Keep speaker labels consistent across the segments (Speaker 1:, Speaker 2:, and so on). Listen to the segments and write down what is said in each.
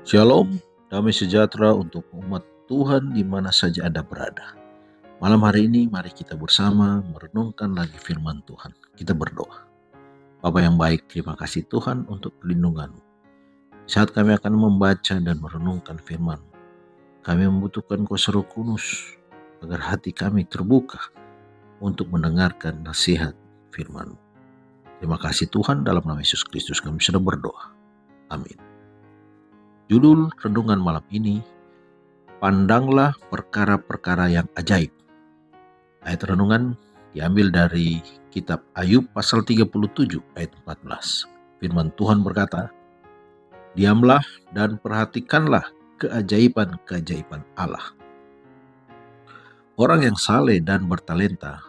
Speaker 1: Shalom, damai sejahtera untuk umat Tuhan di mana saja Anda berada. Malam hari ini mari kita bersama merenungkan lagi firman Tuhan. Kita berdoa. Bapa yang baik, terima kasih Tuhan untuk perlindungan-Mu. Saat kami akan membaca dan merenungkan firman, kami membutuhkan Kuasa Roh Kudus agar hati kami terbuka untuk mendengarkan nasihat firman-Mu. Terima kasih Tuhan, dalam nama Yesus Kristus kami sudah berdoa. Amin. Judul renungan malam ini, pandanglah perkara-perkara yang ajaib. Ayat renungan diambil dari kitab Ayub pasal 37 ayat 14. Firman Tuhan berkata, diamlah dan perhatikanlah keajaiban-keajaiban Allah. Orang yang saleh dan bertalenta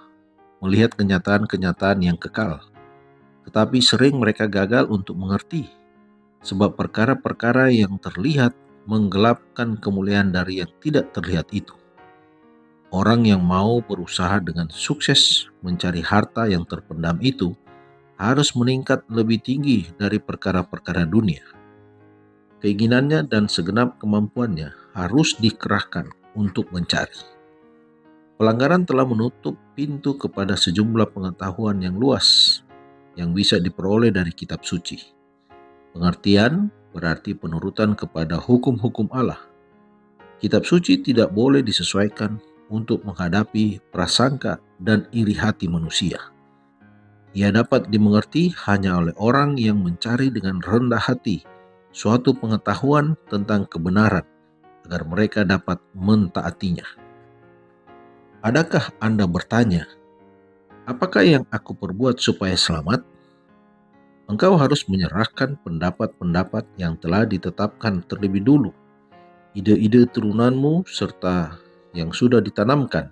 Speaker 1: melihat kenyataan-kenyataan yang kekal, tetapi sering mereka gagal untuk mengerti, sebab perkara-perkara yang terlihat menggelapkan kemuliaan dari yang tidak terlihat itu. Orang yang mau berusaha dengan sukses mencari harta yang terpendam itu harus meningkat lebih tinggi dari perkara-perkara dunia. Keinginannya dan segenap kemampuannya harus dikerahkan untuk mencari. Pelanggaran telah menutup pintu kepada sejumlah pengetahuan yang luas yang bisa diperoleh dari kitab suci. Pengertian berarti penurutan kepada hukum-hukum Allah. Kitab suci tidak boleh disesuaikan untuk menghadapi prasangka dan iri hati manusia. Ia dapat dimengerti hanya oleh orang yang mencari dengan rendah hati suatu pengetahuan tentang kebenaran agar mereka dapat mentaatinya. Adakah Anda bertanya, apakah yang aku perbuat supaya selamat? Engkau harus menyerahkan pendapat-pendapat yang telah ditetapkan terlebih dulu, ide-ide turunanmu serta yang sudah ditanamkan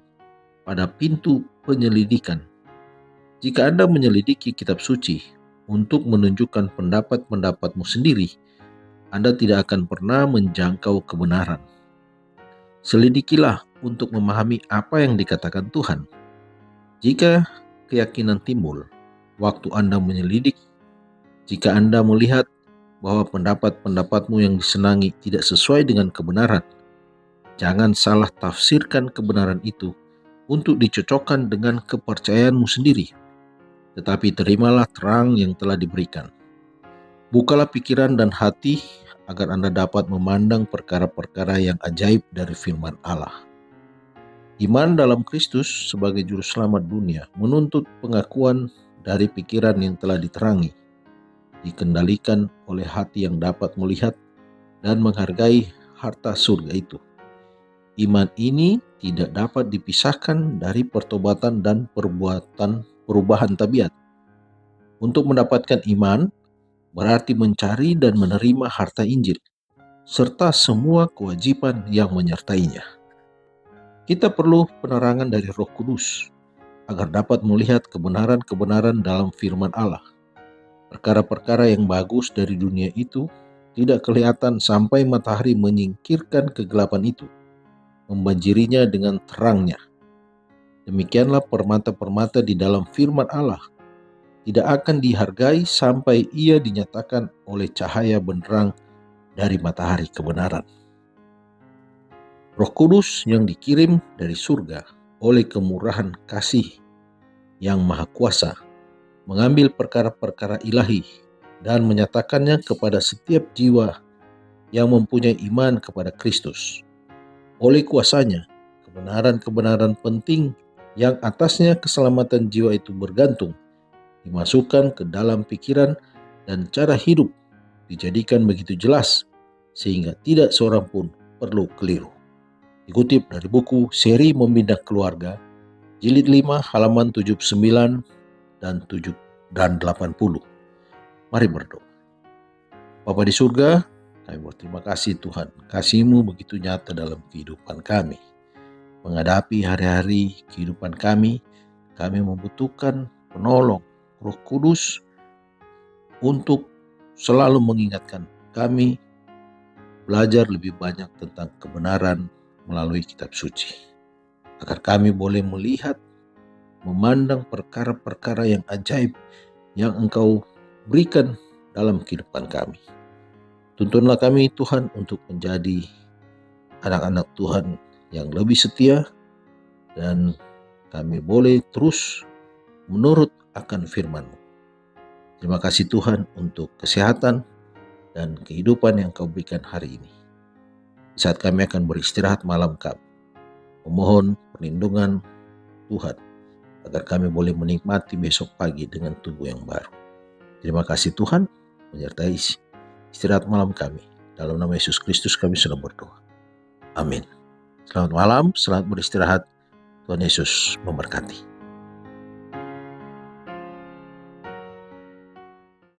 Speaker 1: pada pintu penyelidikan. Jika Anda menyelidiki kitab suci untuk menunjukkan pendapat-pendapatmu sendiri, Anda tidak akan pernah menjangkau kebenaran. Selidikilah untuk memahami apa yang dikatakan Tuhan. Jika keyakinan timbul waktu Anda menyelidik, jika Anda melihat bahwa pendapat-pendapatmu yang disenangi tidak sesuai dengan kebenaran, jangan salah tafsirkan kebenaran itu untuk dicocokkan dengan kepercayaanmu sendiri, tetapi terimalah terang yang telah diberikan. Bukalah pikiran dan hati agar Anda dapat memandang perkara-perkara yang ajaib dari firman Allah. Iman dalam Kristus sebagai juru selamat dunia menuntut pengakuan dari pikiran yang telah diterangi, dikendalikan oleh hati yang dapat melihat dan menghargai harta surga itu. Iman ini tidak dapat dipisahkan dari pertobatan dan perubahan tabiat. Untuk mendapatkan iman berarti mencari dan menerima harta Injil, serta semua kewajiban yang menyertainya. Kita perlu penerangan dari Roh Kudus agar dapat melihat kebenaran-kebenaran dalam firman Allah. Perkara-perkara yang bagus dari dunia itu tidak kelihatan sampai matahari menyingkirkan kegelapan itu, membanjirinya dengan terangnya. Demikianlah permata-permata di dalam firman Allah tidak akan dihargai sampai ia dinyatakan oleh cahaya benderang dari matahari kebenaran. Roh Kudus yang dikirim dari surga oleh kemurahan kasih yang maha kuasa mengambil perkara-perkara ilahi dan menyatakannya kepada setiap jiwa yang mempunyai iman kepada Kristus. Oleh kuasanya, kebenaran-kebenaran penting yang atasnya keselamatan jiwa itu bergantung, dimasukkan ke dalam pikiran dan cara hidup, dijadikan begitu jelas sehingga tidak seorang pun perlu keliru. Dikutip dari buku Seri Membina Keluarga, jilid 5 halaman 79 dan 80. Mari berdoa. Bapa di surga, kami berterima kasih Tuhan. Kasih-Mu begitu nyata dalam kehidupan kami. Menghadapi hari-hari kehidupan kami membutuhkan penolong Roh Kudus untuk selalu mengingatkan kami belajar lebih banyak tentang kebenaran melalui kitab suci. Agar kami boleh melihat, memandang perkara-perkara yang ajaib yang Engkau berikan dalam kehidupan kami. Tuntunlah kami Tuhan untuk menjadi anak-anak Tuhan yang lebih setia, dan kami boleh terus menurut akan firman-Mu. Terima kasih Tuhan untuk kesehatan dan kehidupan yang Kau berikan hari ini. Saat kami akan beristirahat malam kami, memohon perlindungan Tuhan agar kami boleh menikmati besok pagi dengan tubuh yang baru. Terima kasih Tuhan, menyertai istirahat malam kami. Dalam nama Yesus Kristus kami sudah berdoa. Amin. Selamat malam, selamat beristirahat. Tuhan Yesus memberkati.